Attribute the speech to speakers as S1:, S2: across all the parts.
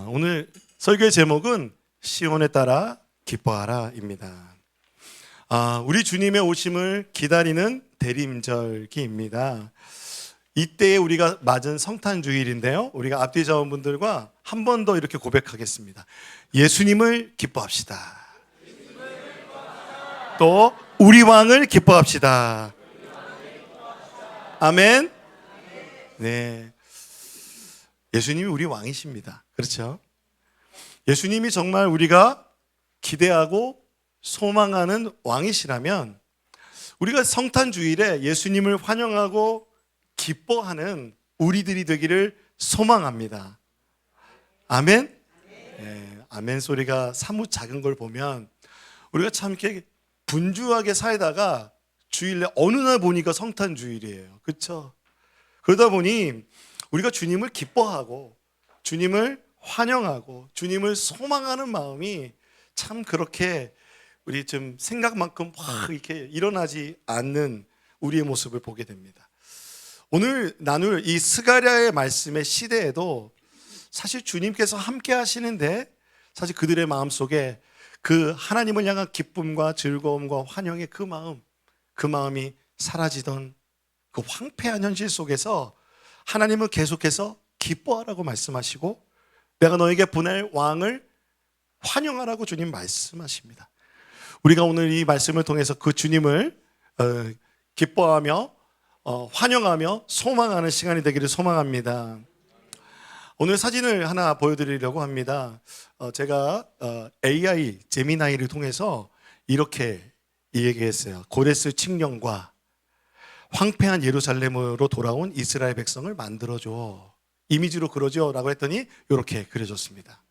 S1: 오늘 설교의 제목은 시온에 따라 기뻐하라입니다. 우리 주님의 오심을 기다리는 대림절기입니다. 이때에 우리가 맞은 성탄주일인데요, 우리가 앞뒤 자원분들과 한 번 더 이렇게 고백하겠습니다. 예수님을 기뻐합시다. 또 우리 왕을 기뻐합시다. 아멘. 네, 예수님이 우리 왕이십니다. 그렇죠? 예수님이 정말 우리가 기대하고 소망하는 왕이시라면 우리가 성탄주일에 예수님을 환영하고 기뻐하는 우리들이 되기를 소망합니다. 아멘? 네, 아멘 소리가 사뭇 작은 걸 보면 우리가 참 이렇게 분주하게 살다가 주일에 어느 날 보니까 성탄주일이에요. 그렇죠? 그러다 보니 우리가 주님을 기뻐하고 주님을 환영하고 주님을 소망하는 마음이 참 그렇게 우리 좀 생각만큼 확 이렇게 일어나지 않는 우리의 모습을 보게 됩니다. 오늘 나눌 이 스가랴의 말씀의 시대에도 사실 주님께서 함께 하시는데 사실 그들의 마음속에 그 하나님을 향한 기쁨과 즐거움과 환영의 그 마음이 사라지던 그 황폐한 현실 속에서 하나님은 계속해서 기뻐하라고 말씀하시고 내가 너에게 보낼 왕을 환영하라고 주님 말씀하십니다. 우리가 오늘 이 말씀을 통해서 그 주님을 기뻐하며 환영하며 소망하는 시간이 되기를 소망합니다. 오늘 사진을 하나 보여드리려고 합니다. 제가 AI 제미나이를 통해서 이렇게 얘기했어요. 고레스 칙령과 황폐한 예루살렘으로 돌아온 이스라엘 백성을 만들어줘. 이미지로 그러죠 라고 했더니 이렇게 그려졌습니다.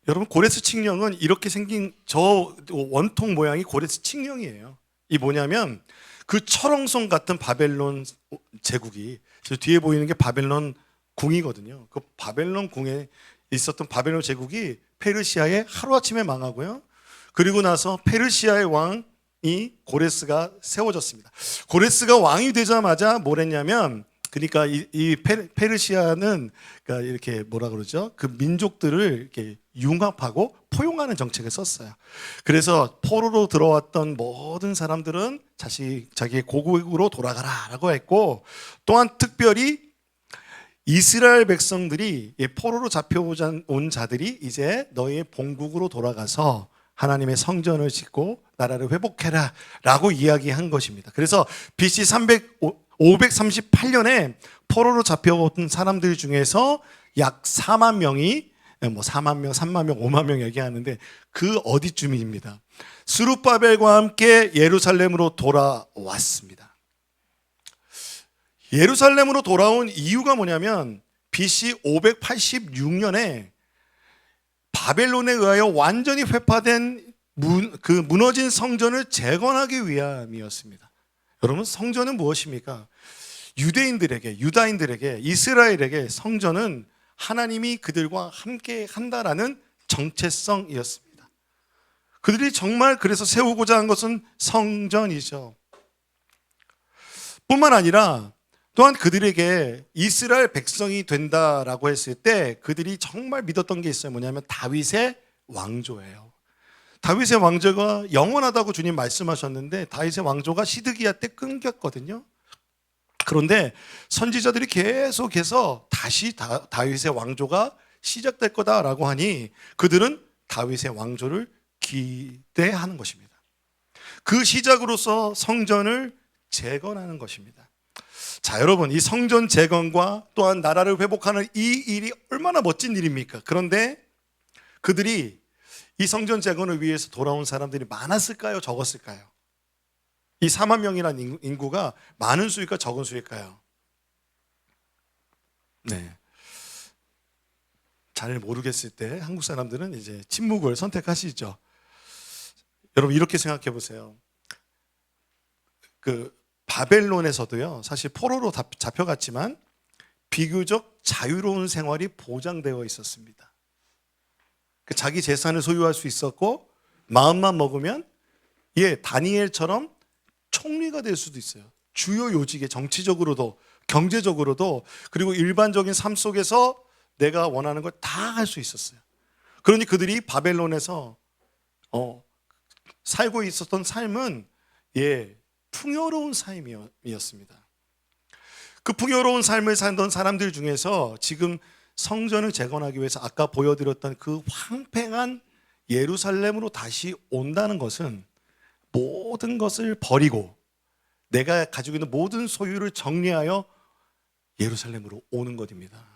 S1: 여러분, 고레스 칙령은 이렇게 생긴 저 원통 모양이 고레스 칙령이에요. 이 뭐냐면 그 철옹성 같은 바벨론 제국이, 저 뒤에 보이는 게 바벨론 궁이거든요. 그 바벨론 궁에 있었던 바벨론 제국이 페르시아에 하루아침에 망하고요, 그리고 나서 페르시아의 왕이 고레스가 세워졌습니다. 고레스가 왕이 되자마자 뭘 했냐면, 그러니까 이 페르시아는 그러니까 이렇게 뭐라 그러죠? 그 민족들을 이렇게 융합하고 포용하는 정책을 썼어요. 그래서 포로로 들어왔던 모든 사람들은 자기의 고국으로 돌아가라라고 했고, 또한 특별히 이스라엘 백성들이 포로로 잡혀온 자들이 이제 너희의 본국으로 돌아가서 하나님의 성전을 짓고 나라를 회복해라 라고 이야기한 것입니다. 그래서 BC 538년에 포로로 잡혀온 사람들 중에서 약 4만 명이 4만 명, 3만 명, 5만 명 얘기하는데 그 어디쯤입니다. 스룹바벨과 함께 예루살렘으로 돌아왔습니다. 예루살렘으로 돌아온 이유가 뭐냐면 BC 586년에 바벨론에 의하여 완전히 회파된 그 무너진 성전을 재건하기 위함이었습니다. 여러분, 성전은 무엇입니까? 유다인들에게, 이스라엘에게 성전은 하나님이 그들과 함께 한다라는 정체성이었습니다. 그들이 정말 그래서 세우고자 한 것은 성전이죠. 뿐만 아니라 또한 그들에게 이스라엘 백성이 된다라고 했을 때 그들이 정말 믿었던 게 있어요. 뭐냐면 다윗의 왕조예요. 다윗의 왕조가 영원하다고 주님 말씀하셨는데 다윗의 왕조가 시드기야 때 끊겼거든요. 그런데 선지자들이 계속해서 다시 다윗의 왕조가 시작될 거다라고 하니 그들은 다윗의 왕조를 기대하는 것입니다. 그 시작으로서 성전을 재건하는 것입니다. 자, 여러분, 이 성전 재건과 또한 나라를 회복하는 이 일이 얼마나 멋진 일입니까? 그런데 그들이 이 성전 재건을 위해서 돌아온 사람들이 많았을까요? 적었을까요? 이 4만 명이라는 인구가 많은 수일까 적은 수일까요? 네, 잘 모르겠을 때 한국 사람들은 이제 침묵을 선택하시죠. 여러분, 이렇게 생각해 보세요. 그 바벨론에서도요, 사실 포로로 잡혀갔지만 비교적 자유로운 생활이 보장되어 있었습니다. 자기 재산을 소유할 수 있었고 마음만 먹으면 다니엘처럼 총리가 될 수도 있어요. 주요 요직에 정치적으로도 경제적으로도, 그리고 일반적인 삶 속에서 내가 원하는 걸 다 할 수 있었어요. 그러니 그들이 바벨론에서 살고 있었던 삶은 풍요로운 삶이었습니다. 그 풍요로운 삶을 살던 사람들 중에서 지금 성전을 재건하기 위해서 아까 보여드렸던 그 황폐한 예루살렘으로 다시 온다는 것은 모든 것을 버리고 내가 가지고 있는 모든 소유를 정리하여 예루살렘으로 오는 것입니다.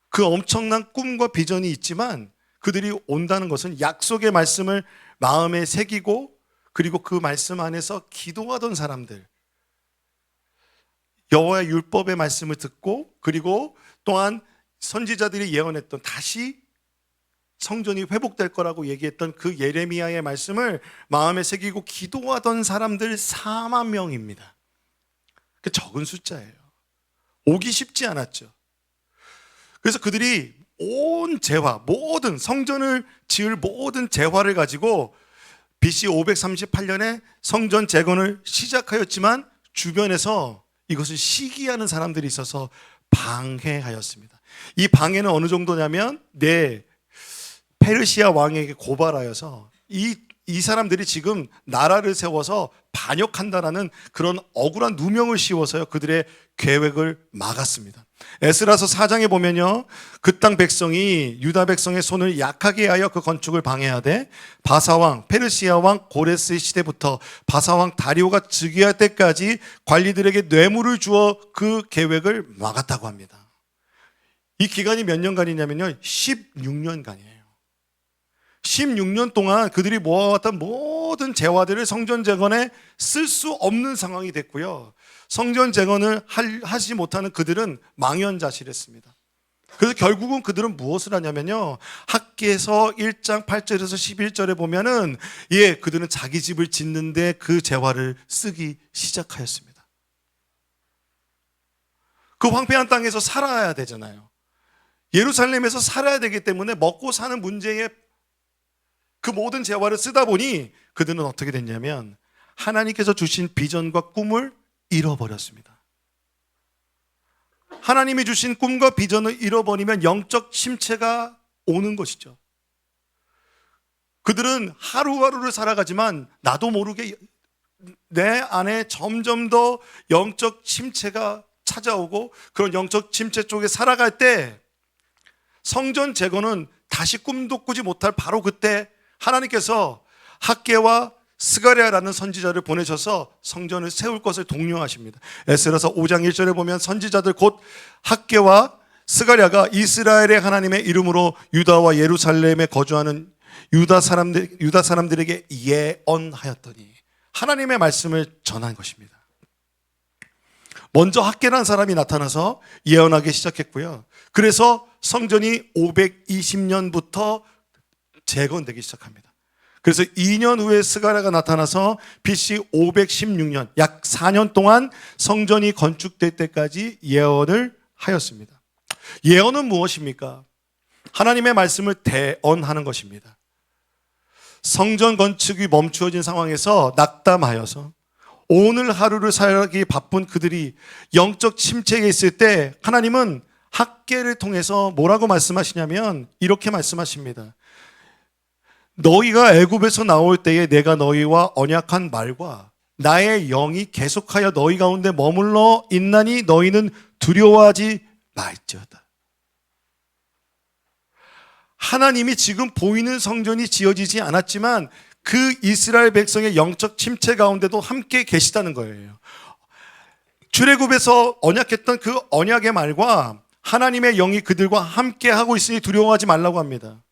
S1: 그 엄청난 꿈과 비전이 있지만 그들이 온다는 것은 약속의 말씀을 마음에 새기고 그리고 그 말씀 안에서 기도하던 사람들, 여호와의 율법의 말씀을 듣고 그리고 또한 선지자들이 예언했던 다시 성전이 회복될 거라고 얘기했던 그 예레미야의 말씀을 마음에 새기고 기도하던 사람들 4만 명입니다. 그 적은 숫자예요. 오기 쉽지 않았죠. 그래서 그들이 온 재화, 모든 성전을 지을 모든 재화를 가지고 BC 538년에 성전 재건을 시작하였지만 주변에서 이것을 시기하는 사람들이 있어서 방해하였습니다. 이 방해는 어느 정도냐면 페르시아 왕에게 고발하여서 이 사람들이 지금 나라를 세워서 반역한다라는 그런 억울한 누명을 씌워서요 그들의 계획을 막았습니다. 에스라서 4장에 보면요 그 땅 백성이 유다 백성의 손을 약하게 하여 그 건축을 방해하되 바사왕 페르시아 왕 고레스의 시대부터 바사왕 다리오가 즉위할 때까지 관리들에게 뇌물을 주어 그 계획을 막았다고 합니다. 이 기간이 몇 년간이냐면요 16년간이에요. 16년 동안 그들이 모아왔던 모든 재화들을 성전 재건에 쓸 수 없는 상황이 됐고요. 성전 재건을 하지 못하는 그들은 망연자실했습니다. 그래서 결국은 그들은 무엇을 하냐면요. 학기에서 1장 8절에서 11절에 보면은 그들은 자기 집을 짓는데 그 재화를 쓰기 시작하였습니다. 그 황폐한 땅에서 살아야 되잖아요. 예루살렘에서 살아야 되기 때문에 먹고 사는 문제에 그 모든 재화를 쓰다 보니 그들은 어떻게 됐냐면 하나님께서 주신 비전과 꿈을 잃어버렸습니다. 하나님이 주신 꿈과 비전을 잃어버리면 영적 침체가 오는 것이죠. 그들은 하루하루를 살아가지만 나도 모르게 내 안에 점점 더 영적 침체가 찾아오고 그런 영적 침체 쪽에 살아갈 때 성전 재건은 다시 꿈도 꾸지 못할 바로 그때 하나님께서 학개와 스가랴라는 선지자를 보내셔서 성전을 세울 것을 독려하십니다. 에스라서 5장 1절에 보면 선지자들 곧 학개와 스가랴가 이스라엘의 하나님의 이름으로 유다와 예루살렘에 거주하는 유다 사람들에게 예언하였더니 하나님의 말씀을 전한 것입니다. 먼저 학개라는 사람이 나타나서 예언하기 시작했고요. 그래서 성전이 520년부터 재건되기 시작합니다. 그래서 2년 후에 스가랴가 나타나서 BC 516년 약 4년 동안 성전이 건축될 때까지 예언을 하였습니다. 예언은 무엇입니까? 하나님의 말씀을 대언하는 것입니다. 성전 건축이 멈추어진 상황에서 낙담하여서 오늘 하루를 살기 바쁜 그들이 영적 침체에 있을 때 하나님은 학개를 통해서 뭐라고 말씀하시냐면 이렇게 말씀하십니다. 너희가 애굽에서 나올 때에 내가 너희와 언약한 말과 나의 영이 계속하여 너희 가운데 머물러 있나니 너희는 두려워하지 말지어다. 하나님이 지금 보이는 성전이 지어지지 않았지만 그 이스라엘 백성의 영적 침체 가운데도 함께 계시다는 거예요. 출애굽에서 언약했던 그 언약의 말과 하나님의 영이 그들과 함께 하고 있으니 두려워하지 말라고 합니다.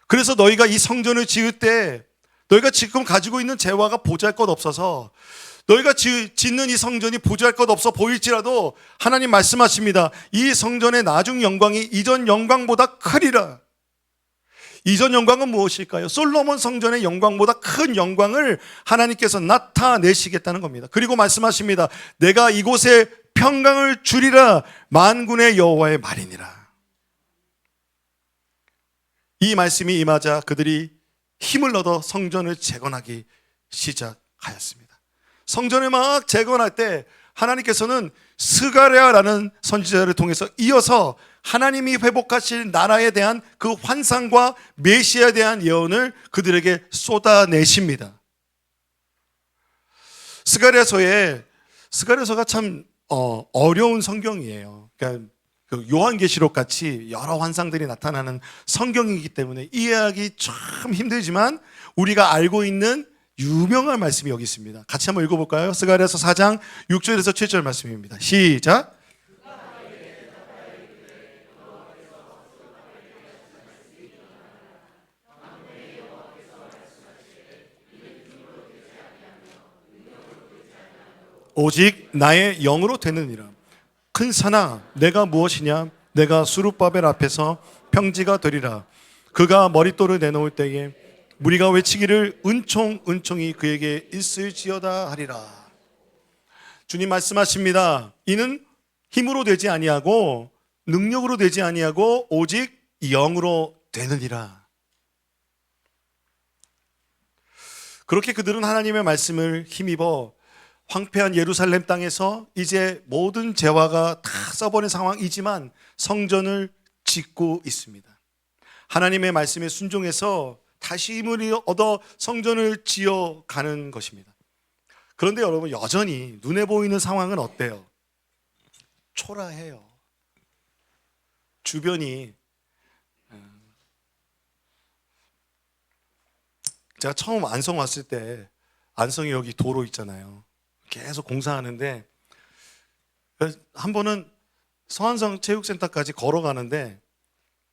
S1: 그래서 너희가 이 성전을 지을 때 너희가 지금 가지고 있는 재화가 보잘것없어서 너희가 짓는 이 성전이 보잘것없어 보일지라도 하나님 말씀하십니다. 이 성전의 나중 영광이 이전 영광보다 크리라. 이전 영광은 무엇일까요? 솔로몬 성전의 영광보다 큰 영광을 하나님께서 나타내시겠다는 겁니다. 그리고 말씀하십니다. 내가 이곳에 평강을 주리라. 만군의 여호와의 말이니라. 이 말씀이 임하자 그들이 힘을 얻어 성전을 재건하기 시작하였습니다. 성전을 막 재건할 때 하나님께서는 스가랴라는 선지자를 통해서 이어서 하나님이 회복하실 나라에 대한 그 환상과 메시아에 대한 예언을 그들에게 쏟아내십니다. 스가랴서가 참 어려운 성경이에요. 그러니까 그 요한계시록 같이 여러 환상들이 나타나는 성경이기 때문에 이해하기 참 힘들지만 우리가 알고 있는 유명한 말씀이 여기 있습니다. 같이 한번 읽어볼까요? 스가랴서 4장 6절에서 7절 말씀입니다. 시작. 오직 나의 영으로 되느니라. 큰 산아 내가 무엇이냐? 내가 수룹바벨 앞에서 평지가 되리라. 그가 머릿돌을 내놓을 때에 무리가 외치기를 은총 은총이 그에게 있을지어다 하리라. 주님 말씀하십니다. 이는 힘으로 되지 아니하고 능력으로 되지 아니하고 오직 영으로 되느니라. 그렇게 그들은 하나님의 말씀을 힘입어 황폐한 예루살렘 땅에서 이제 모든 재화가 다 써버린 상황이지만 성전을 짓고 있습니다. 하나님의 말씀에 순종해서 다시 힘을 얻어 성전을 지어가는 것입니다. 그런데 여러분 여전히 눈에 보이는 상황은 어때요? 초라해요. 주변이 제가 처음 안성 왔을 때 안성이 여기 도로 있잖아요. 계속 공사하는데 한 번은 서안성 체육센터까지 걸어가는데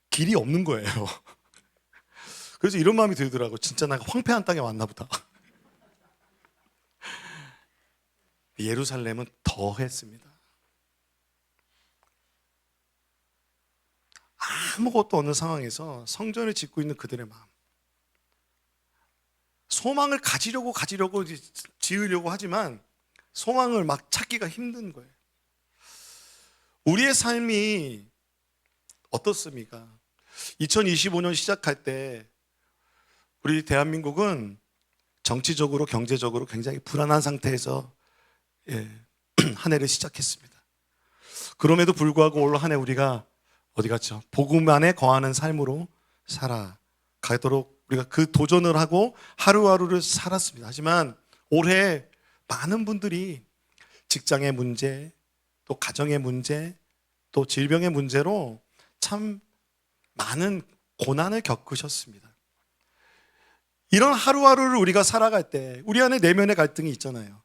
S1: 길이 없는 거예요. 그래서 이런 마음이 들더라고. 진짜 내가 황폐한 땅에 왔나 보다. 예루살렘은 더 했습니다. 아무것도 없는 상황에서 성전을 짓고 있는 그들의 마음, 소망을 가지려고 지으려고 하지만 소망을 막 찾기가 힘든 거예요. 우리의 삶이 어떻습니까? 2025년 시작할 때 우리 대한민국은 정치적으로 경제적으로 굉장히 불안한 상태에서 한 해를 시작했습니다. 그럼에도 불구하고 올 한 해 우리가 어디 갔죠? 복음 안에 거하는 삶으로 살아가도록 우리가 그 도전을 하고 하루하루를 살았습니다. 하지만 올해 많은 분들이 직장의 문제, 또 가정의 문제, 또 질병의 문제로 참 많은 고난을 겪으셨습니다. 이런 하루하루를 우리가 살아갈 때 우리 안에 내면의 갈등이 있잖아요.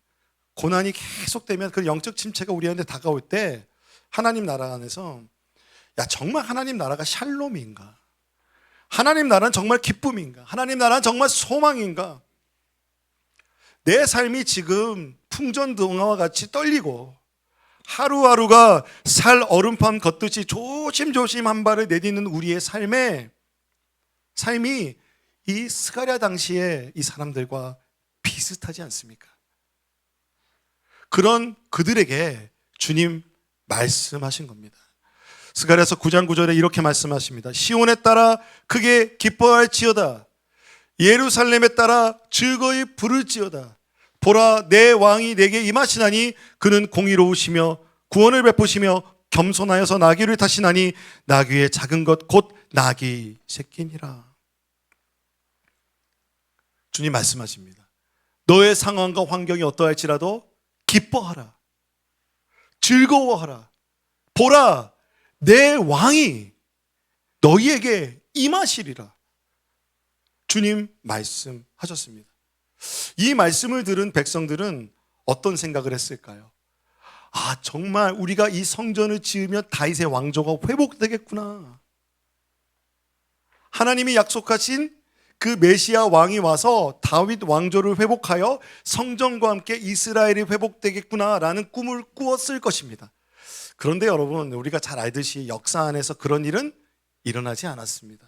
S1: 고난이 계속되면 그 영적 침체가 우리 안에 다가올 때 하나님 나라 안에서 야 정말 하나님 나라가 샬롬인가? 하나님 나라는 정말 기쁨인가? 하나님 나라는 정말 소망인가? 내 삶이 지금 풍전등화와 같이 떨리고 하루하루가 살 얼음판 걷듯이 조심조심 한 발을 내딛는 우리의 삶이 이 스가랴 당시에 이 사람들과 비슷하지 않습니까? 그런 그들에게 주님 말씀하신 겁니다. 스가랴서 9장 9절에 이렇게 말씀하십니다. 시온에 따라 크게 기뻐할지어다. 예루살렘에 따라 즐거이 부를지어다. 보라 내 왕이 내게 임하시나니 그는 공의로우시며 구원을 베푸시며 겸손하여서 나귀를 타시나니 나귀의 작은 것 곧 나귀 새끼니라. 주님 말씀하십니다. 너의 상황과 환경이 어떠할지라도 기뻐하라. 즐거워하라. 보라 내 왕이 너희에게 임하시리라. 주님 말씀하셨습니다. 이 말씀을 들은 백성들은 어떤 생각을 했을까요? 아 정말 우리가 이 성전을 지으면 다윗의 왕조가 회복되겠구나. 하나님이 약속하신 그 메시아 왕이 와서 다윗 왕조를 회복하여 성전과 함께 이스라엘이 회복되겠구나라는 꿈을 꾸었을 것입니다. 그런데 여러분 우리가 잘 알듯이 역사 안에서 그런 일은 일어나지 않았습니다.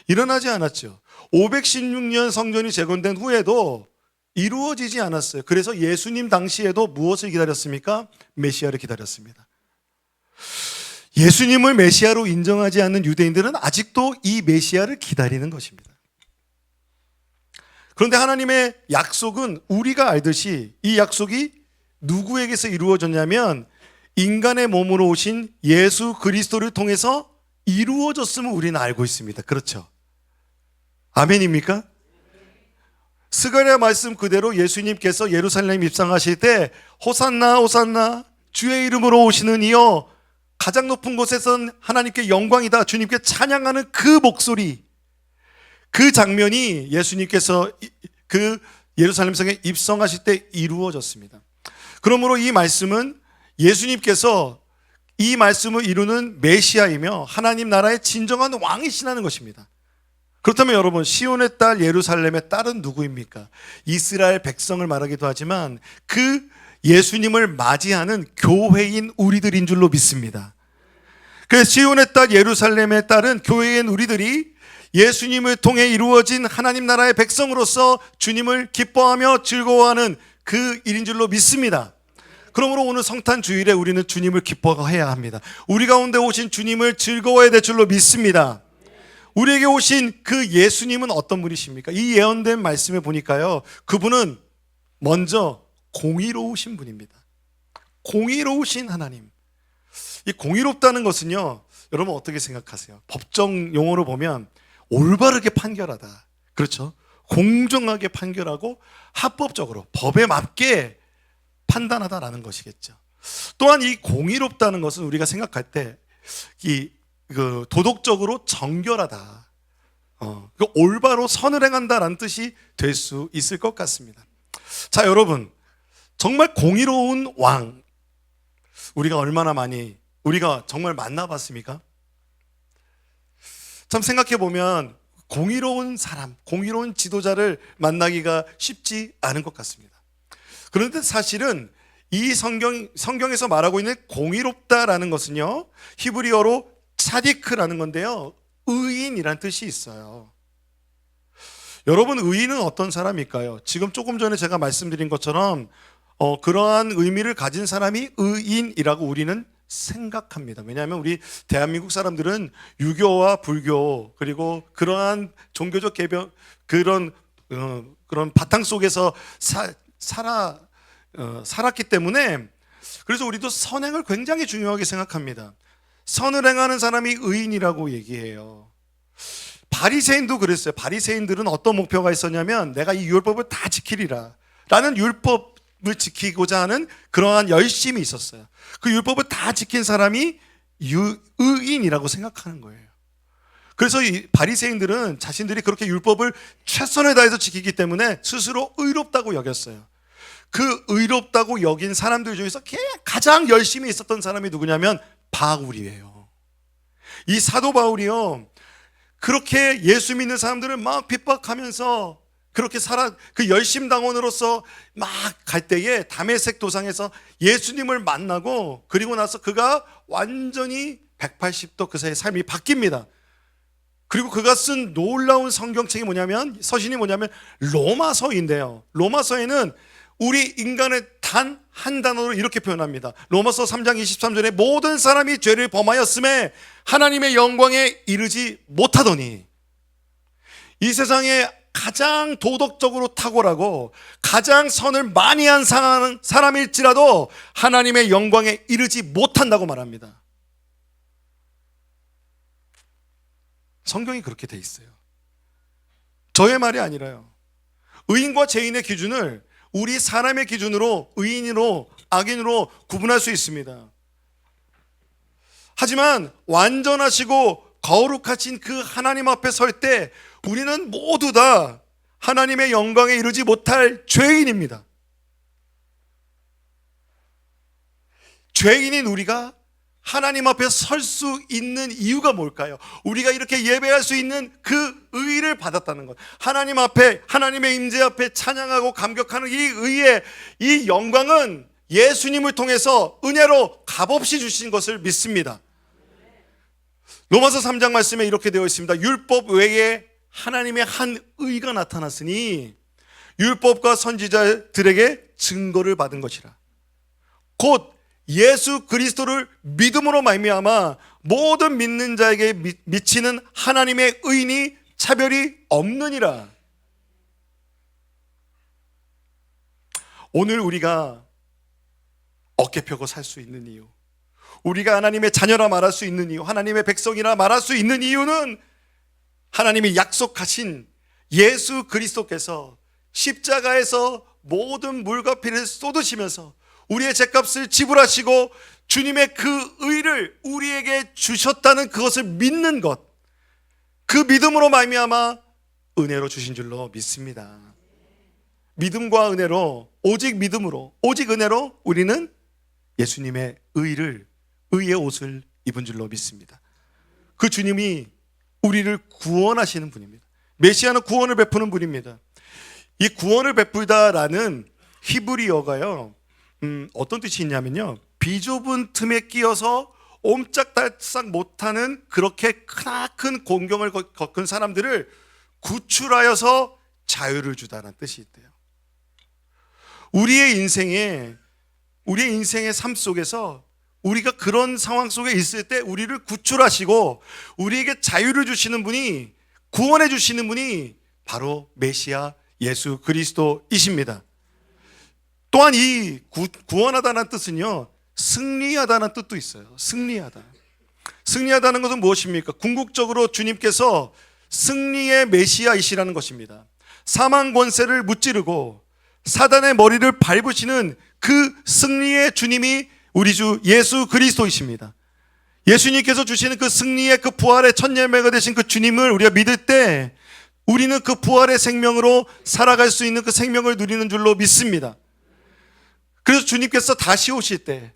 S1: 일어나지 않았죠. 516년 성전이 재건된 후에도 이루어지지 않았어요. 그래서 예수님 당시에도 무엇을 기다렸습니까? 메시아를 기다렸습니다. 예수님을 메시아로 인정하지 않는 유대인들은 아직도 이 메시아를 기다리는 것입니다. 그런데 하나님의 약속은 우리가 알듯이 이 약속이 누구에게서 이루어졌냐면 인간의 몸으로 오신 예수 그리스도를 통해서 이루어졌음을 우리는 알고 있습니다. 그렇죠? 아멘입니까? 스가랴 말씀 그대로 예수님께서 예루살렘 입성하실 때 호산나 호산나 주의 이름으로 오시는 이여 가장 높은 곳에선 하나님께 영광이다 주님께 찬양하는 그 목소리, 그 장면이 예수님께서 그 예루살렘 성에 입성하실 때 이루어졌습니다. 그러므로 이 말씀은 예수님께서 이 말씀을 이루는 메시아이며 하나님 나라의 진정한 왕이시라는 것입니다. 그렇다면 여러분, 시온의 딸 예루살렘의 딸은 누구입니까? 이스라엘 백성을 말하기도 하지만 그 예수님을 맞이하는 교회인 우리들인 줄로 믿습니다. 그래서 시온의 딸 예루살렘의 딸은 교회인 우리들이 예수님을 통해 이루어진 하나님 나라의 백성으로서 주님을 기뻐하며 즐거워하는 그 일인 줄로 믿습니다. 그러므로 오늘 성탄 주일에 우리는 주님을 기뻐해야 합니다. 우리 가운데 오신 주님을 즐거워해야 될 줄로 믿습니다. 우리에게 오신 그 예수님은 어떤 분이십니까? 이 예언된 말씀에 보니까요, 그분은 먼저 공의로우신 분입니다. 공의로우신 하나님. 이 공의롭다는 것은요, 여러분 어떻게 생각하세요? 법정 용어로 보면 올바르게 판결하다, 그렇죠? 공정하게 판결하고 합법적으로 법에 맞게 판단하다라는 것이겠죠. 또한 이 공의롭다는 것은 우리가 생각할 때 도덕적으로 정결하다, 올바로 선을 행한다라는 뜻이 될 수 있을 것 같습니다. 자, 여러분, 정말 공의로운 왕, 우리가 정말 만나봤습니까? 참 생각해보면 공의로운 사람, 공의로운 지도자를 만나기가 쉽지 않은 것 같습니다. 그런데 사실은 이 성경에서 말하고 있는 공의롭다라는 것은요, 히브리어로 차디크라는 건데요, 의인이란 뜻이 있어요. 여러분, 의인은 어떤 사람일까요? 지금 조금 전에 제가 말씀드린 것처럼 그러한 의미를 가진 사람이 의인이라고 우리는 생각합니다. 왜냐하면 우리 대한민국 사람들은 유교와 불교, 그리고 그러한 종교적 개변, 그런 바탕 속에서 살았기 때문에, 그래서 우리도 선행을 굉장히 중요하게 생각합니다. 선을 행하는 사람이 의인이라고 얘기해요. 바리새인도 그랬어요. 바리새인들은 어떤 목표가 있었냐면 내가 이 율법을 다 지키리라 라는 율법을 지키고자 하는 그러한 열심이 있었어요. 그 율법을 다 지킨 사람이 의인이라고 생각하는 거예요. 그래서 이 바리새인들은 자신들이 그렇게 율법을 최선을 다해서 지키기 때문에 스스로 의롭다고 여겼어요. 그 의롭다고 여긴 사람들 중에서 가장 열심히 있었던 사람이 누구냐면 바울이에요. 이 사도 바울이요, 그렇게 예수 믿는 사람들을 막 핍박하면서 그렇게 그 열심당원으로서 막 갈 때에 다메섹 도상에서 예수님을 만나고, 그리고 나서 그가 완전히 180도 그 사이의 삶이 바뀝니다. 그리고 그가 쓴 놀라운 성경책이 서신이 뭐냐면 로마서인데요. 로마서에는 우리 인간의 단 한 단어로 이렇게 표현합니다. 로마서 3장 23절에 모든 사람이 죄를 범하였음에 하나님의 영광에 이르지 못하더니, 이 세상에 가장 도덕적으로 탁월하고 가장 선을 많이 한 사람일지라도 하나님의 영광에 이르지 못한다고 말합니다. 성경이 그렇게 돼 있어요. 저의 말이 아니라요. 의인과 죄인의 기준을 우리 사람의 기준으로 의인으로 악인으로 구분할 수 있습니다. 하지만 완전하시고 거룩하신 그 하나님 앞에 설 때 우리는 모두 다 하나님의 영광에 이르지 못할 죄인입니다. 죄인인 우리가 하나님 앞에 설 수 있는 이유가 뭘까요? 우리가 이렇게 예배할 수 있는 그 의를 받았다는 것, 하나님 앞에, 하나님의 임재 앞에 찬양하고 감격하는 이 의의 이 영광은 예수님을 통해서 은혜로 값없이 주신 것을 믿습니다. 로마서 3장 말씀에 이렇게 되어 있습니다. 율법 외에 하나님의 한 의가 나타났으니 율법과 선지자들에게 증거를 받은 것이라. 곧 예수 그리스도를 믿음으로 말미암아 모든 믿는 자에게 미치는 하나님의 의인이 차별이 없느니라. 오늘 우리가 어깨 펴고 살 수 있는 이유, 우리가 하나님의 자녀라 말할 수 있는 이유, 하나님의 백성이라 말할 수 있는 이유는 하나님이 약속하신 예수 그리스도께서 십자가에서 모든 물과 피를 쏟으시면서 우리의 죄값을 지불하시고 주님의 그 의를 우리에게 주셨다는 그것을 믿는 것, 그 믿음으로 말미암아 은혜로 주신 줄로 믿습니다. 믿음과 은혜로, 오직 믿음으로, 오직 은혜로 우리는 예수님의 의의 옷을 입은 줄로 믿습니다. 그 주님이 우리를 구원하시는 분입니다. 메시아는 구원을 베푸는 분입니다. 이 구원을 베풀다라는 히브리어가요, 어떤 뜻이 있냐면요, 비좁은 틈에 끼어서 옴짝달싹 못하는 그렇게 크나큰 공경을 겪은 사람들을 구출하여서 자유를 주다라는 뜻이 있대요. 우리의 인생의 삶 속에서 우리가 그런 상황 속에 있을 때 우리를 구출하시고 우리에게 자유를 주시는 분이, 구원해 주시는 분이 바로 메시아 예수 그리스도이십니다. 또한 이 구원하다는 뜻은요, 승리하다는 뜻도 있어요. 승리하다는 것은 무엇입니까? 궁극적으로 주님께서 승리의 메시아이시라는 것입니다. 사망 권세를 무찌르고 사단의 머리를 밟으시는 그 승리의 주님이 우리 주 예수 그리스도이십니다. 예수님께서 주시는 그 승리의, 그 부활의 첫 열매가 되신 그 주님을 우리가 믿을 때 우리는 그 부활의 생명으로 살아갈 수 있는 그 생명을 누리는 줄로 믿습니다. 그래서 주님께서 다시 오실 때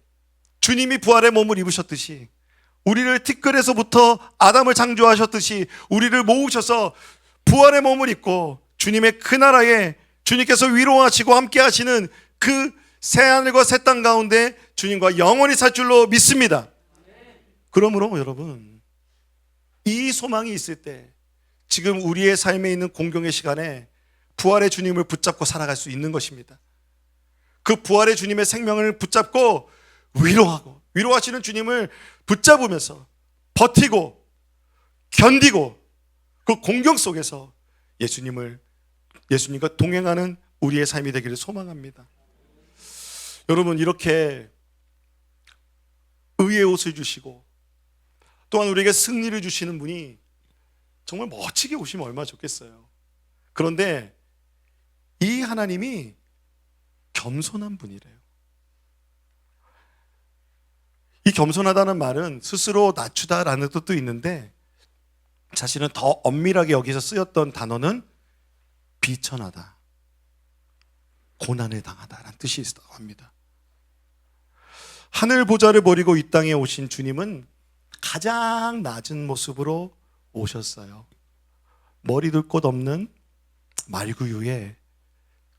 S1: 주님이 부활의 몸을 입으셨듯이, 우리를 티끌에서부터 아담을 창조하셨듯이 우리를 모으셔서 부활의 몸을 입고 주님의 그 나라에 주님께서 위로하시고 함께 하시는 그 새하늘과 새 땅 가운데 주님과 영원히 살 줄로 믿습니다. 그러므로 여러분, 이 소망이 있을 때 지금 우리의 삶에 있는 공경의 시간에 부활의 주님을 붙잡고 살아갈 수 있는 것입니다. 그 부활의 주님의 생명을 붙잡고 위로하시는 주님을 붙잡으면서 버티고 견디고 그 공경 속에서 예수님과 동행하는 우리의 삶이 되기를 소망합니다. 여러분, 이렇게 의의 옷을 주시고 또한 우리에게 승리를 주시는 분이 정말 멋지게 오시면 얼마나 좋겠어요. 그런데 이 하나님이 겸손한 분이래요. 이 겸손하다는 말은 스스로 낮추다라는 뜻도 있는데, 사실은 더 엄밀하게 여기서 쓰였던 단어는 비천하다, 고난을 당하다라는 뜻이 있다고 합니다. 하늘 보좌를 버리고 이 땅에 오신 주님은 가장 낮은 모습으로 오셨어요. 머리 둘 곳 없는 말구유에,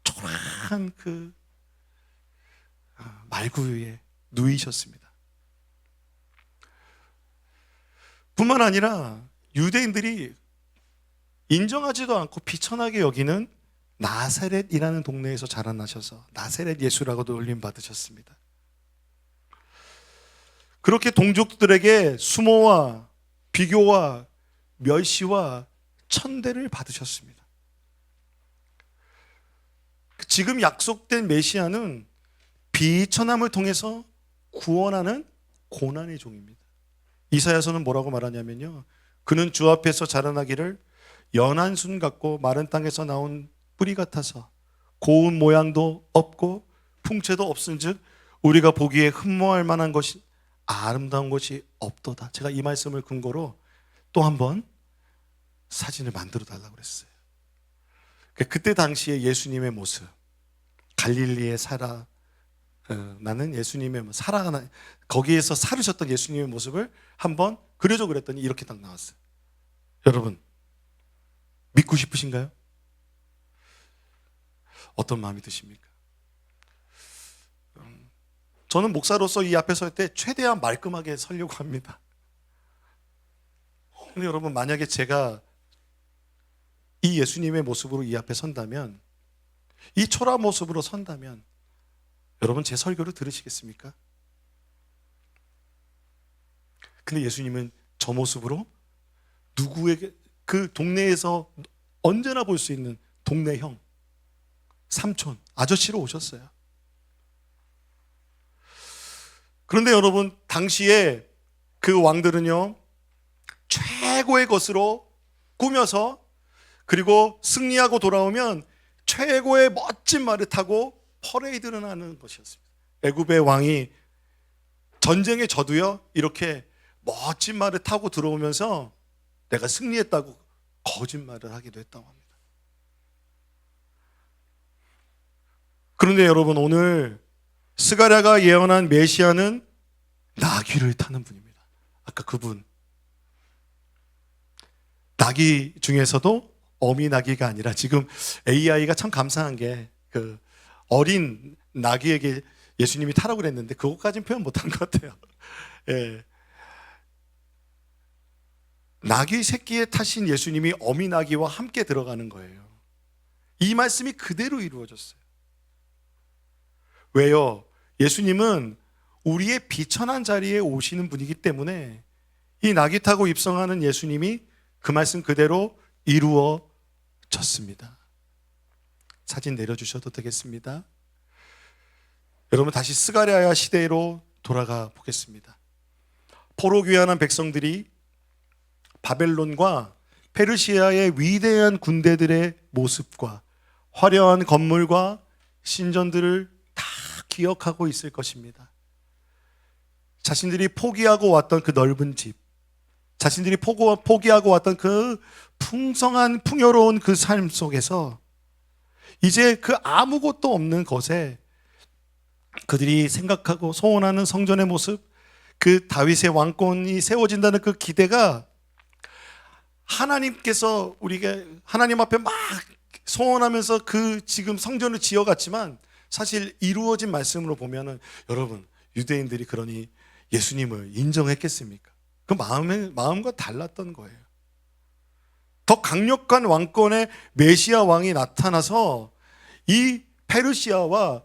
S1: 초라한 그 말구유에 누이셨습니다. 뿐만 아니라 유대인들이 인정하지도 않고 비천하게 여기는 나사렛이라는 동네에서 자라나셔서 나사렛 예수라고도 놀림 받으셨습니다. 그렇게 동족들에게 수모와 비교와 멸시와 천대를 받으셨습니다. 지금 약속된 메시아는 비천함을 통해서 구원하는 고난의 종입니다. 이사야서는 뭐라고 말하냐면요, 그는 주 앞에서 자라나기를 연한 순 같고 마른 땅에서 나온 뿌리 같아서 고운 모양도 없고 풍채도 없은즉 우리가 보기에 흠모할 만한 것이, 아름다운 것이 없도다. 제가 이 말씀을 근거로 또 한 번 사진을 만들어 달라고 그랬어요. 그때 당시에 예수님의 모습, 갈릴리에 나는 예수님의 거기에서 살으셨던 예수님의 모습을 한번 그려줘 그랬더니 이렇게 딱 나왔어요. 여러분, 믿고 싶으신가요? 어떤 마음이 드십니까? 저는 목사로서 이 앞에 설 때 최대한 말끔하게 서려고 합니다. 근데 여러분, 만약에 제가 이 예수님의 모습으로 이 앞에 선다면, 이 초라 모습으로 선다면 여러분, 제 설교를 들으시겠습니까? 근데 예수님은 저 모습으로 누구에게, 그 동네에서 언제나 볼 수 있는 동네 형, 삼촌, 아저씨로 오셨어요. 그런데 여러분, 당시에 그 왕들은요, 최고의 것으로 꾸며서, 그리고 승리하고 돌아오면 최고의 멋진 말을 타고 퍼레이드를 하는 것이었습니다. 애굽의 왕이 전쟁에 져도요, 이렇게 멋진 말을 타고 들어오면서 내가 승리했다고 거짓말을 하기도 했다고 합니다. 그런데 여러분, 오늘 스가랴가 예언한 메시아는 나귀를 타는 분입니다. 아까 그분, 나귀 중에서도 어미 나귀가 아니라, 지금 AI가 참 감사한 게 그 어린 나귀에게 예수님이 타라고 그랬는데 그것까지는 표현 못한 것 같아요. 예. 나귀 새끼에 타신 예수님이 어미 나귀와 함께 들어가는 거예요. 이 말씀이 그대로 이루어졌어요. 왜요? 예수님은 우리의 비천한 자리에 오시는 분이기 때문에 이 나귀 타고 입성하는 예수님이 그 말씀 그대로 이루어졌습니다. 사진 내려주셔도 되겠습니다. 여러분, 다시 스가랴 시대로 돌아가 보겠습니다. 포로 귀환한 백성들이 바벨론과 페르시아의 위대한 군대들의 모습과 화려한 건물과 신전들을 다 기억하고 있을 것입니다. 자신들이 포기하고 왔던 그 넓은 집, 자신들이 포기하고 왔던 그 풍성한 풍요로운 그 삶 속에서 이제 그 아무것도 없는 것에 그들이 생각하고 소원하는 성전의 모습, 그 다윗의 왕권이 세워진다는 그 기대가, 하나님께서 우리가 하나님 앞에 막 소원하면서 그 지금 성전을 지어갔지만 사실 이루어진 말씀으로 보면은, 여러분, 유대인들이 그러니 예수님을 인정했겠습니까? 그 마음과 달랐던 거예요. 더 강력한 왕권의 메시아 왕이 나타나서 이 페르시아와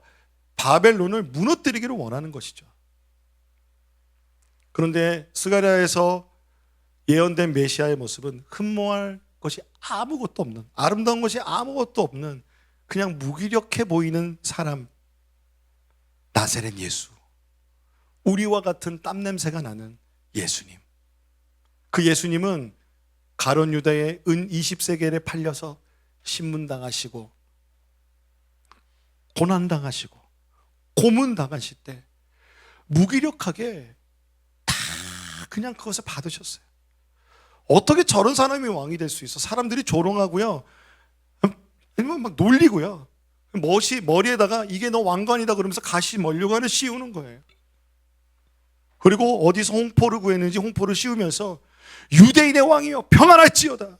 S1: 바벨론을 무너뜨리기를 원하는 것이죠. 그런데 스가랴에서 예언된 메시아의 모습은 흠모할 것이 아무것도 없는, 아름다운 것이 아무것도 없는, 그냥 무기력해 보이는 사람, 나사렛 예수, 우리와 같은 땀냄새가 나는 예수님. 그 예수님은 가룟 유다의 은 20세겔에 팔려서 신문당하시고 고난당하시고 고문당하실 때 무기력하게 다 그냥 그것을 받으셨어요. 어떻게 저런 사람이 왕이 될 수 있어? 사람들이 조롱하고요, 막 놀리고요, 머리에다가 이게 너 왕관이다 그러면서 가시 면류관을 씌우는 거예요. 그리고 어디서 홍포를 구했는지 홍포를 씌우면서 유대인의 왕이여 평안할지어다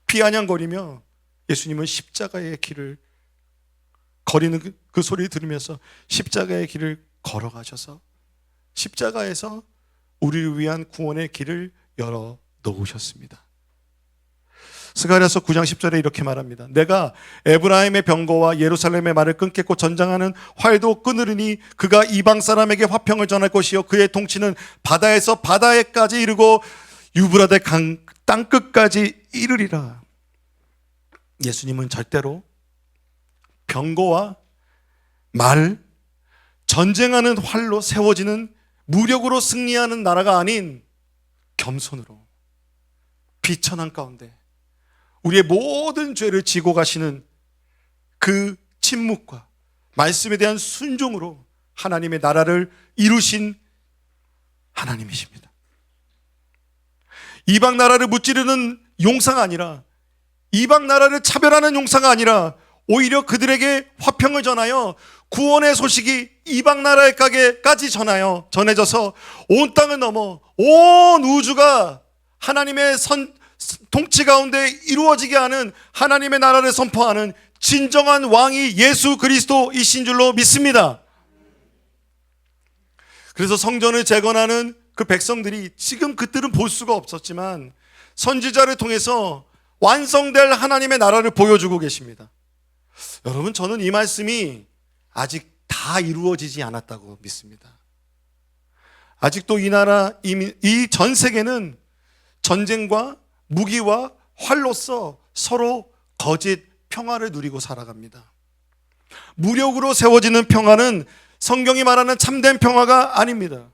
S1: 비아냥거리며 예수님은 십자가의 길을 거리는 그 소리를 들으면서 십자가의 길을 걸어가셔서 십자가에서 우리를 위한 구원의 길을 열어 놓으셨습니다. 스가랴서 9장 10절에 이렇게 말합니다. 내가 에브라임의 병거와 예루살렘의 말을 끊겠고 전장하는 활도 끊으리니 그가 이방 사람에게 화평을 전할 것이요 그의 통치는 바다에서 바다에까지 이르고 유브라데 강 땅끝까지 이르리라. 예수님은 절대로 병거와 말, 전쟁하는 활로 세워지는 무력으로 승리하는 나라가 아닌 겸손으로 비천한 가운데 우리의 모든 죄를 지고 가시는 그 침묵과 말씀에 대한 순종으로 하나님의 나라를 이루신 하나님이십니다. 이방 나라를 무찌르는 용사가 아니라, 이방 나라를 차별하는 용사가 아니라 오히려 그들에게 화평을 전하여 구원의 소식이 이방 나라에까지 전해져서 온 땅을 넘어 온 우주가 하나님의 통치 가운데 이루어지게 하는 하나님의 나라를 선포하는 진정한 왕이 예수 그리스도이신 줄로 믿습니다. 그래서 성전을 재건하는 그 백성들이 지금 그들은 볼 수가 없었지만 선지자를 통해서 완성될 하나님의 나라를 보여주고 계십니다. 여러분, 저는 이 말씀이 아직 다 이루어지지 않았다고 믿습니다. 아직도 이 나라, 이 전 세계는 전쟁과 무기와 활로서 서로 거짓 평화를 누리고 살아갑니다. 무력으로 세워지는 평화는 성경이 말하는 참된 평화가 아닙니다.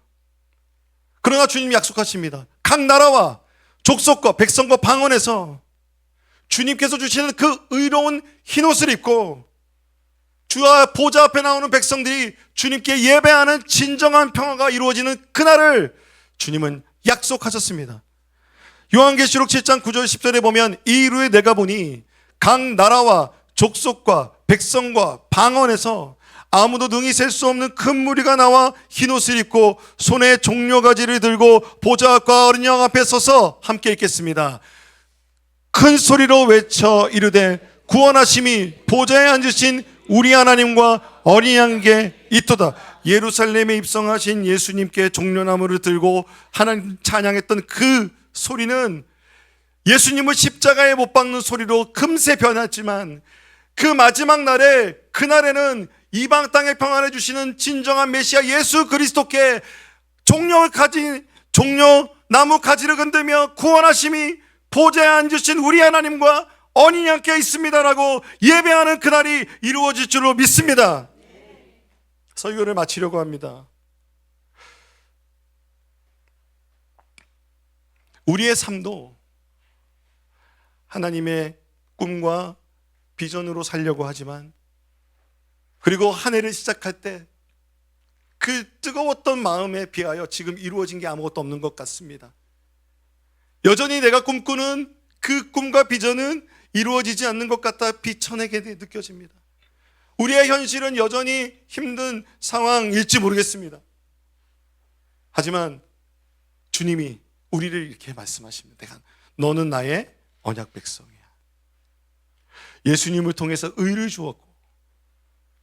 S1: 그러나 주님 약속하십니다. 각 나라와 족속과 백성과 방언에서 주님께서 주시는 그 의로운 흰옷을 입고 주와 보좌 앞에 나오는 백성들이 주님께 예배하는 진정한 평화가 이루어지는 그날을 주님은 약속하셨습니다. 요한계시록 7장 9절 10절에 보면 이 이후에 내가 보니 각 나라와 족속과 백성과 방언에서 아무도 능히 셀 수 없는 큰 무리가 나와 흰옷을 입고 손에 종려가지를 들고 보좌 앞과 어린 양 앞에 서서 함께 읽겠습니다. 큰 소리로 외쳐 이르되 구원하심이 보좌에 앉으신 우리 하나님과 어린 양에게 있도다. 예루살렘에 입성하신 예수님께 종려나무를 들고 하나님 찬양했던 그 소리는 예수님을 십자가에 못 박는 소리로 금세 변했지만 그 마지막 날에, 그날에는 이방 땅에 평안해 주시는 진정한 메시아 예수 그리스도께 종려나무 가지를 흔들며 구원하심이 보좌에 앉으신 우리 하나님과 어린 양께 있습니다라고 예배하는 그날이 이루어질 줄로 믿습니다. 설교를 마치려고 합니다. 우리의 삶도 하나님의 꿈과 비전으로 살려고 하지만, 그리고 한 해를 시작할 때 그 뜨거웠던 마음에 비하여 지금 이루어진 게 아무것도 없는 것 같습니다. 여전히 내가 꿈꾸는 그 꿈과 비전은 이루어지지 않는 것 같다 비천하게 느껴집니다. 우리의 현실은 여전히 힘든 상황일지 모르겠습니다. 하지만 주님이 우리를 이렇게 말씀하십니다. 너는 나의 언약 백성이야. 예수님을 통해서 의를 주었고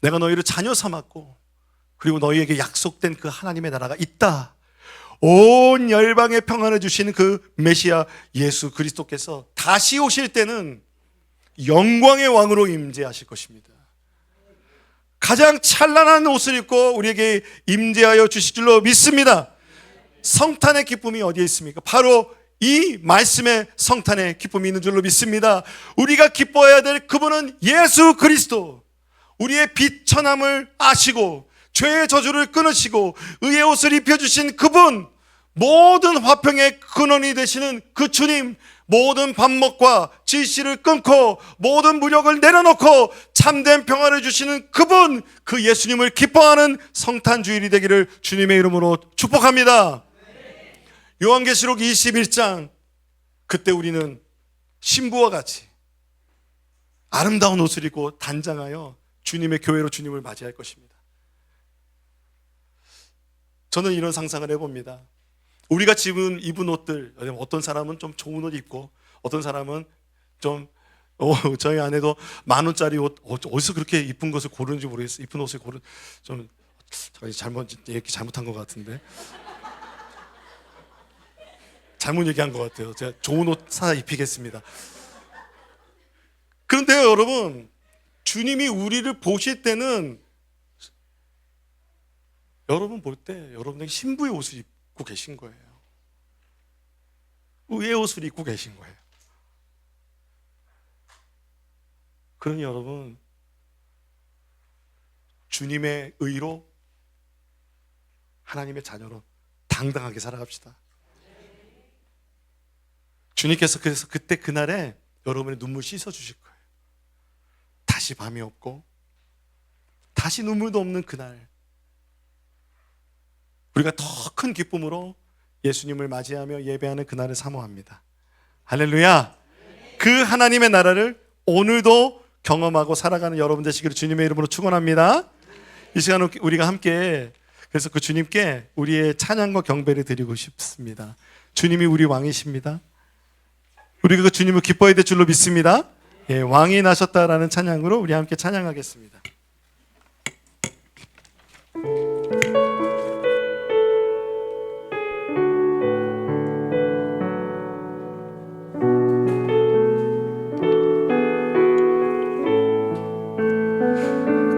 S1: 내가 너희를 자녀 삼았고 그리고 너희에게 약속된 그 하나님의 나라가 있다. 온 열방에 평안을 주시는 그 메시아 예수 그리스도께서 다시 오실 때는 영광의 왕으로 임재하실 것입니다. 가장 찬란한 옷을 입고 우리에게 임재하여 주실 줄로 믿습니다. 성탄의 기쁨이 어디에 있습니까? 바로 이 말씀에 성탄의 기쁨이 있는 줄로 믿습니다. 우리가 기뻐해야 될 그분은 예수 그리스도, 우리의 비천함을 아시고 죄의 저주를 끊으시고 의의 옷을 입혀주신 그분, 모든 화평의 근원이 되시는 그 주님, 모든 반목과 질시를 끊고 모든 무력을 내려놓고 참된 평화를 주시는 그분, 그 예수님을 기뻐하는 성탄주일이 되기를 주님의 이름으로 축복합니다. 요한계시록 21장, 그때 우리는 신부와 같이 아름다운 옷을 입고 단장하여 주님의 교회로 주님을 맞이할 것입니다. 저는 이런 상상을 해봅니다. 우리가 지금 입은 옷들, 어떤 사람은 좀 좋은 옷 입고 어떤 사람은 좀 저희 아내도 10,000원짜리 옷, 어디서 그렇게 이쁜 것을 고르는지 모르겠어요. 이쁜 옷을 좀 이렇게 잘못한 것 같은데, 잘못 얘기한 것 같아요. 제가 좋은 옷 사다 입히겠습니다. 그런데요, 여러분, 주님이 우리를 보실 때는, 여러분 볼 때 여러분에게 신부의 옷을 입고 계신 거예요. 의의 옷을 입고 계신 거예요. 그러니 여러분, 주님의 의로 하나님의 자녀로 당당하게 살아갑시다. 주님께서 그래서 그때 그날에 여러분의 눈물 씻어 주실 거예요. 다시 밤이 없고 다시 눈물도 없는 그날, 우리가 더 큰 기쁨으로 예수님을 맞이하며 예배하는 그날을 사모합니다. 할렐루야. 그 하나님의 나라를 오늘도 경험하고 살아가는 여러분 되시기를 주님의 이름으로 축원합니다. 이 시간 우리가 함께 그래서 그 주님께 우리의 찬양과 경배를 드리고 싶습니다. 주님이 우리 왕이십니다. 우리가 그 주님을 기뻐해야 될 줄로 믿습니다. 예, 왕이 나셨다라는 찬양으로 우리 함께 찬양하겠습니다.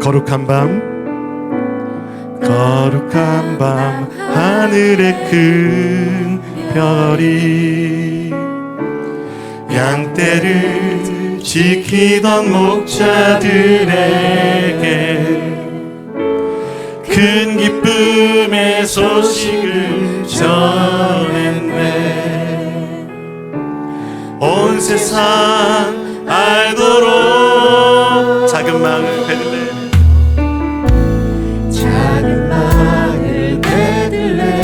S1: 거룩한 밤 하늘의 큰 별이 양떼를 지키던 목자들에게 그
S2: 큰 기쁨의 소식을 전했네. 온 세상 알도록 작은 마을 베들레헴,
S3: 작은 마을 베들레헴에서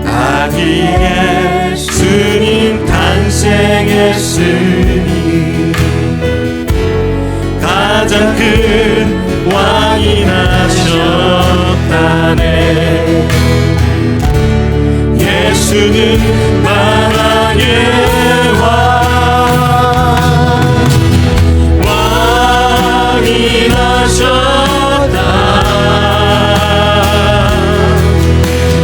S2: 아기 예수님 탄생했으니 가장 큰 왕이 나셨다네. 예수는 만왕의 왕이 나셨다.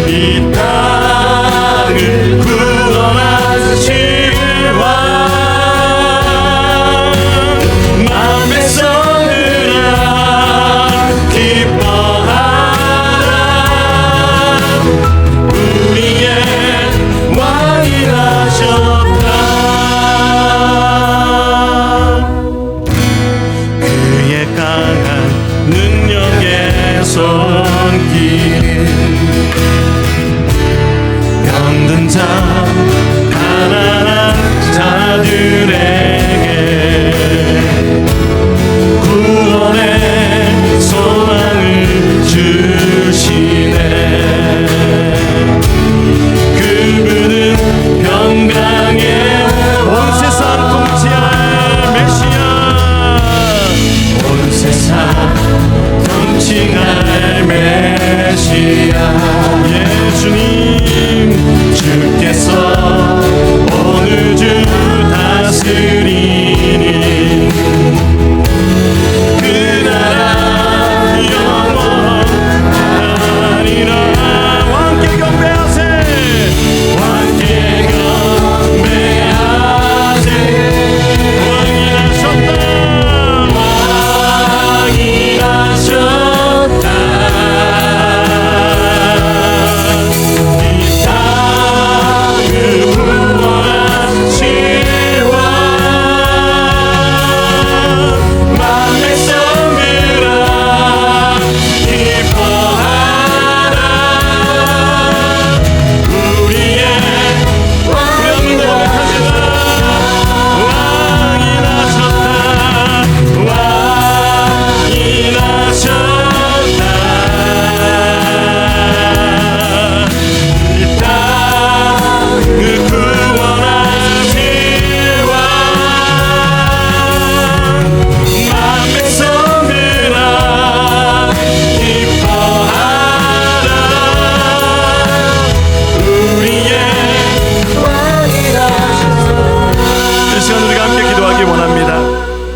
S2: 이 땅을 구원하실 왕, 마음에 서느라 기뻐하라. 우리의 왕이 나셨다. 그의 강한 능력의 손길, 병든 자 가난한 자들에게 구원의 소망을 주시네. 그분은 평강의 온 세상 통치할 메시아, 온 세상 통치할 메시아. 예수님 주께